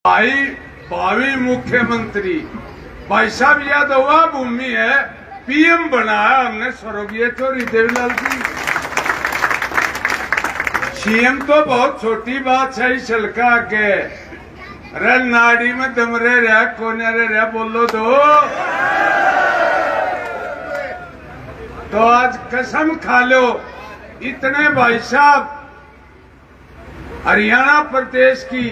भाई भावी मुख्यमंत्री भाई साहब याद हुआ भूमि है पीएम बनाया हमने स्वर्गीय चौधरी देवीलाल जी। सीएम तो बहुत छोटी बात है छलका के रे नाड़ी में दम रे रहा कोने रे रहा बोलो तो आज कसम खा लो इतने भाई साहब हरियाणा प्रदेश की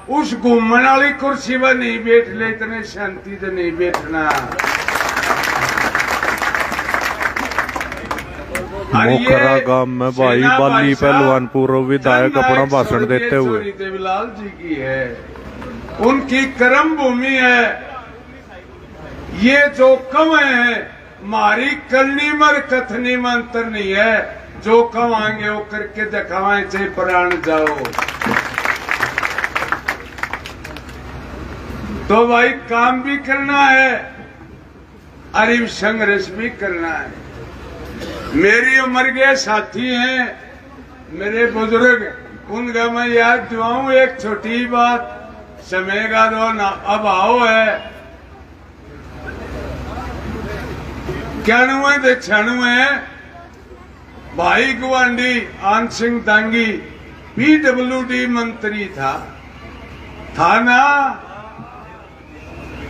उस घूमने वाली कुर्सी पर नहीं बैठ ले इतने शांति से नहीं बैठना। मोखरा गांव में भाई बाली पहलवान पूर्व विधायक अपना भाषण देते हुए देवीलाल जी की है, उनकी कर्म भूमि है। ये जो कम है मारी करनी मर कथनी में अंतर नहीं है, जो कम आएंगे वो करके दिखावाए चाहे प्राण जाओ। तो भाई काम भी करना है और संघर्ष भी करना है। मेरी उम्र के साथी हैं मेरे बुजुर्ग, उनका मैं याद दिलाऊं एक छोटी बात, समय का तो अभाव है। 91 से 96 भाई गुआंडी आन सिंह दांगी पीडब्ल्यूडी मंत्री था ना,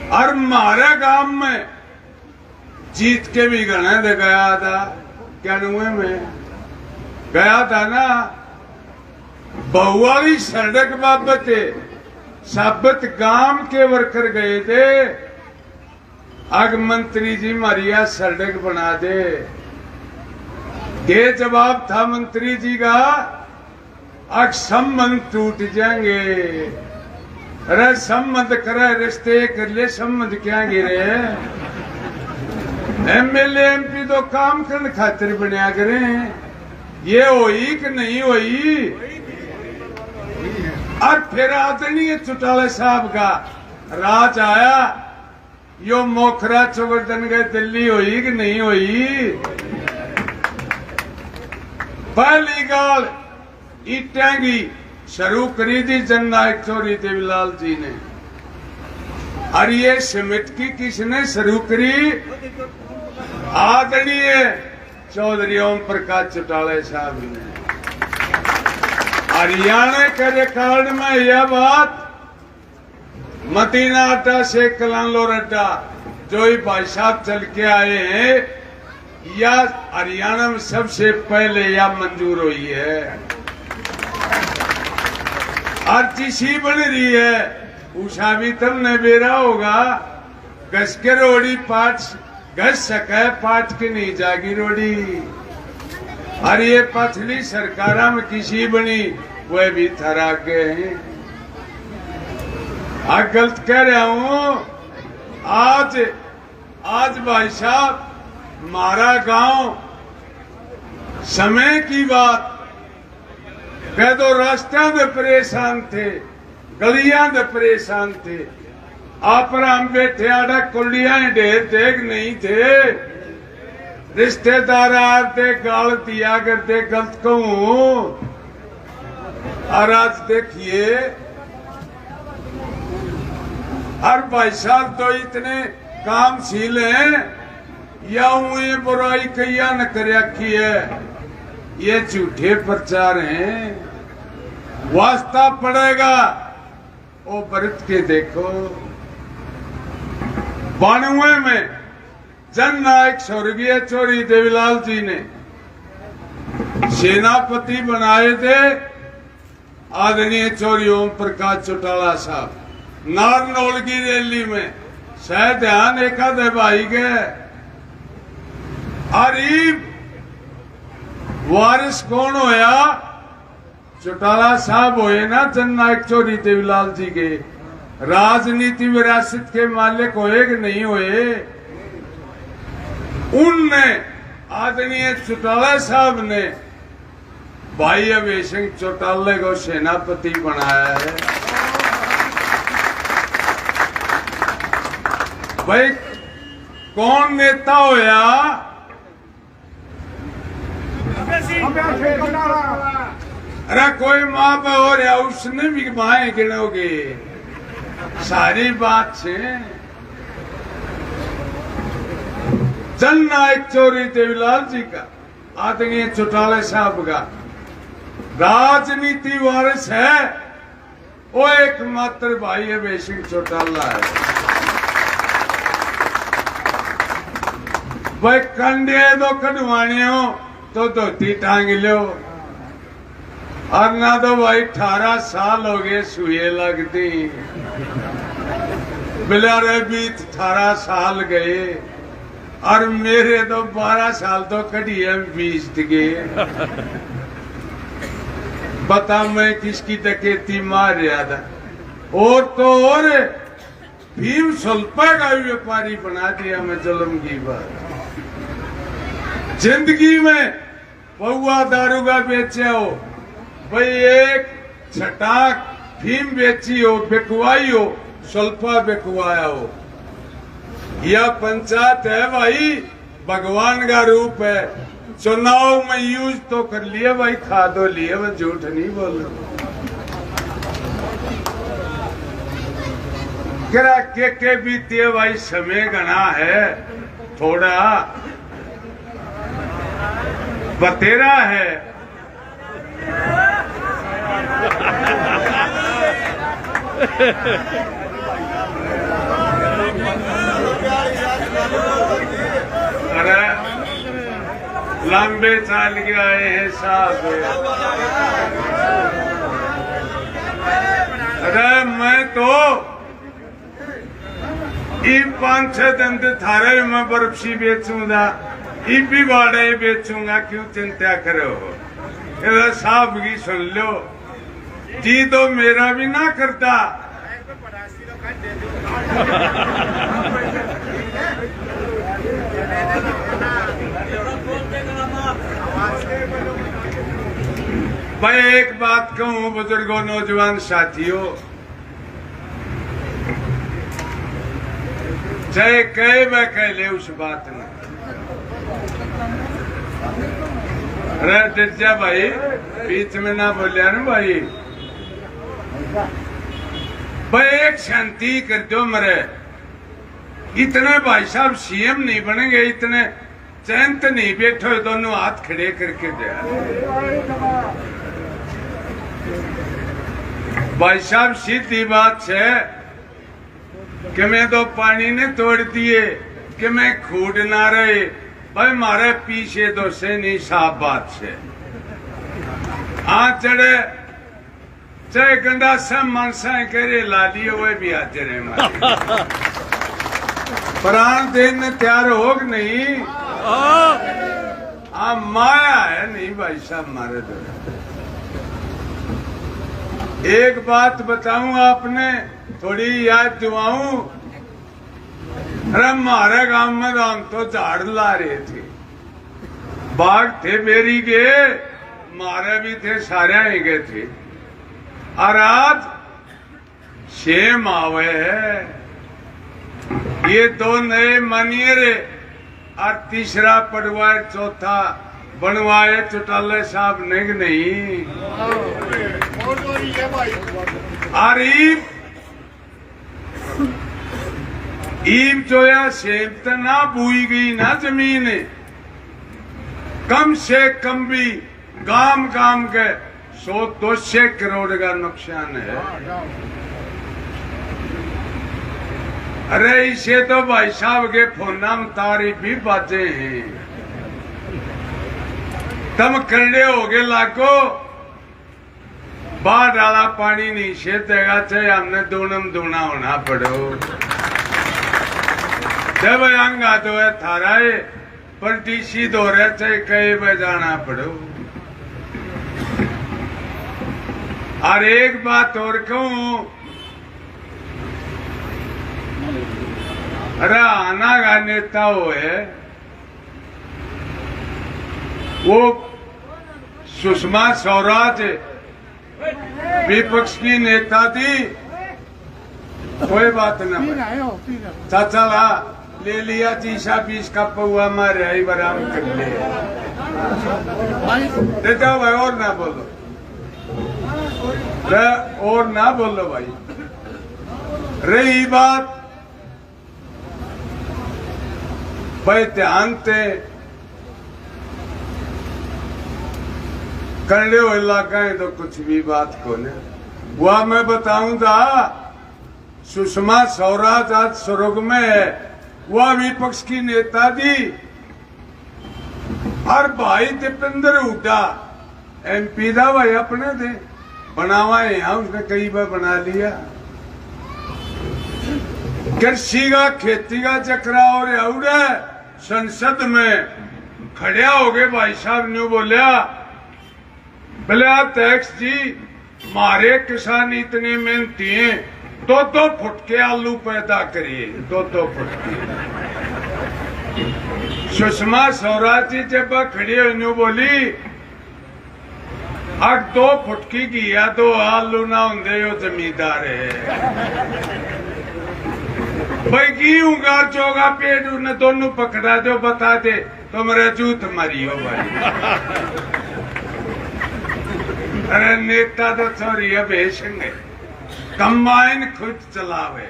और हमारे गांव में जीत के भी गणे दे गया था। 91 में गया था ना, बहुवाली सड़क बाबत साबत गांव के वर्कर गए थे, अग मंत्री जी मारिया सड़क बना दे। ये जवाब था मंत्री जी का, अग संबंध टूट जाएंगे। अरे संबंध करे रिश्ते कर ले, संबंध क्या गिरे। एमएलए एमपी तो काम करने खातिर बनया करें, ये होई कि नहीं होई। और फिर आदरणीय चौटाला साहब का राज आया, यो मोखरा चौवर्धन गए दिल्ली होई कि नहीं होई। पहली गाल ईटा की शुरू करी थी जननायक चौधरी देवीलाल जी ने, और ये समिति की किसने शुरू करी? आदरणीय चौधरी ओम प्रकाश चौटाला साहब ने। हरियाणा के रिकॉर्ड में यह बात मदीना अड्डा से कलानौर अड्डा जो ही भाई साहब चल के आए हैं, या हरियाणा में सबसे पहले या मंजूर हुई है। आरटीसी बन रही है, उषा भी तुमने बेरा होगा, घस के रोड़ी पाठ घस सके पाठ के नहीं जागी रोड़ी। और ये पथली सरकारा में किसी बनी वह भी थरा के हैं। गलत कह रहा हूं। आज भाई साहब हमारा गांव समय की बात कह दो, रास्ते में परेशान थे, गलियां में परेशान थे, आप हम बैठे आड़ा कुलियां ढेर देख नहीं थे। रिश्तेदार आते गाल दिया करते गलत कहूं। और आज देखिए, और भाई साहब तो इतने कामशील हैं, या ये बुराई कैया न कर रखी है, ये झूठे प्रचार हैं। वास्ता पड़ेगा वो बरत के देखो। 92 में जननायक स्वर्गीय चौधरी देवीलाल जी ने सेनापति बनाए थे आदरणीय चौधरी ओम प्रकाश चौटाला साहब। नारनौल की रैली में शायद ध्यान एक आधे भाई गए। अरीब वारिस कौन होया? चौटाला साहब होए ना, जननायक चौधरी देवीलाल जी के। राजनीति विरासत के मालिक होए कि नहीं होए? उनने आदरणीय चौटाला साहब ने भाई अभय सिंह चौटाला को सेनापति बनाया है। भाई कौन नेता होया? अरे कोई माँ पे हो रहा, उसने भी माए गिनोगे। सारी बात छे जननायक चौधरी देवीलाल जी का आदरणीय चौटाला साहब का राजनीति वारिस है वो एकमात्र भाई अभय सिंह चौटाला है। भाई कंडे तो कटवाने हो तो धोती टांग लो और ना तो भाई 18 साल हो गए सुए लगती बिलारे बीत 18 साल गए और मेरे तो 12 साल तो कटिया बीत गए। बता मैं किसकी डकैती मार रहा था और तो और भीम सुल्पा का भी व्यापारी बना दिया मैं जुल्म की बात। जिंदगी में पौवा दारू का बेचे हो भाई एक छटाक भीम बेची हो बिकवाई हो सुल्फा बिकवाया हो। यह पंचायत है भाई भगवान का रूप है। चुनाव में यूज तो कर लिया भाई खा दो लिए मैं झूठ नहीं बोल रहा। के बीते भाई समय गना है थोड़ा बतेरा है। अरे लंबे चाल के आए हैं साहब। अरे मैं तो ये 5-6 दिन थारे में बर्फी बेचूंगा ये भी बाड़े बेचूंगा क्यों चिंता करो। साहब की सुन लो जी तो मेरा भी ना करता। भाई एक बात कहूं बुजुर्गों नौजवान साथियों चाहे कहे वह कह ले उस बात में। अरे डिजा भाई बीच में ना बोलिया ना भाई। भाई एक शांति कर दो मरे। इतने भाई साहब सीएम नहीं बनेंगे इतने चैन तो नहीं बैठो दोनों हाथ खड़े करके दे। भाई साहब सीधी बात है कि मैं तो पानी ने तोड़ दिए कि मैं खूड ना रहे। भाई मारे पीछे तो से नहीं साफ बात से आ चढ़े चाहे गंडा सब मनसा करे ला लिए हुए भी आते रहे। प्राण देने तैयार हो नहीं आ माया है नहीं भाई साहब मारे तो। एक बात बताऊं आपने थोड़ी याद दिवाऊं। अरे हमारे गांव में तो हम तो झाड़ ला रहे थे बाघ थे बेरी के मारे भी थे सारे ही गए थे और आज शेम आवे है। ये दो नए मनियरे और तीसरा पड़वाए चौथा बनवाए चौटाले साहब नहीं। और ईब जो है सेब तो ना बुई गई ना जमीन कम से कम भी गांव के 100-200 करोड़ का नुकसान है। अरे इसे तो भाई साहब के फोना में तारीफ भी बाजे हैं। तम कंडे हो गए लाखो बाहर डाला पानी नहीं से देगा चाहे हमने दोनम दूना होना पड़ो। जब अंगा तो है थारा है पर टीसी दो रहे चाहे कहीं बजाना पड़ो। और एक बात और कहूं अरे आना का नेता वो है वो सुषमा स्वराज विपक्ष की नेता थी। कोई बात न चाचा ला ले लिया 30-20 का पौआ मारे आई बराम कर ले जाओ भाई और ना बोलो और ना बोलो भाई। रही बात भाई ध्यान से करने हो इलाका है तो कुछ भी बात को ने वह मैं बताऊंगा। सुषमा स्वराज आज स्वर्ग में है, वह विपक्ष की नेता थी। और भाई दीपेंद्र हुड्डा MP था भाई अपने थे, बनावा यहाँ उसने कई बार बना लिया। कृषि का खेती का चक्रा और आउड़ा संसद में खड़िया हो गए भाई साहब ने बोलिया बोले अध्यक्ष जी मारे किसान इतने मेहनती हैं, 2-2 फुट के आलू पैदा करिए, 2-2 फुट के। सुषमा स्वराज जी जब खड़ी हुई बोली अब 2 फुट की घिया 2 आलू ना होंगे यो जमींदार है भाई की उंगार चोगा पेट उन्हें दोनों पकड़ा दो बता दे तो मेरा जूत मरियो भाई। अरे नेता तो सॉरी अभेशंगे कंबाइन खुद चलावे,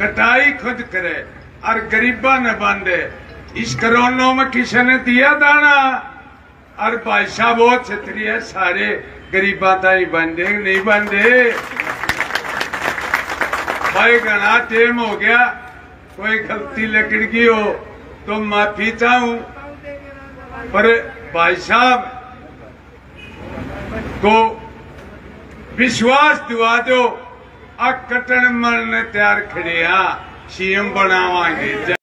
कटाई खुद करे और गरीबा ने बांधे। इस कोरोना में किसी ने दिया दाना और भाई साहब वो छतरी सारे गरीबा ही बांधे नहीं बांधे। भाई घना टेम हो गया, कोई गलती लकड़ गई हो तो माफी चाहूं, पर भाई साहब को विश्वास दिवा दो, कटन मरने तैयार खड़े CM बनावांगे।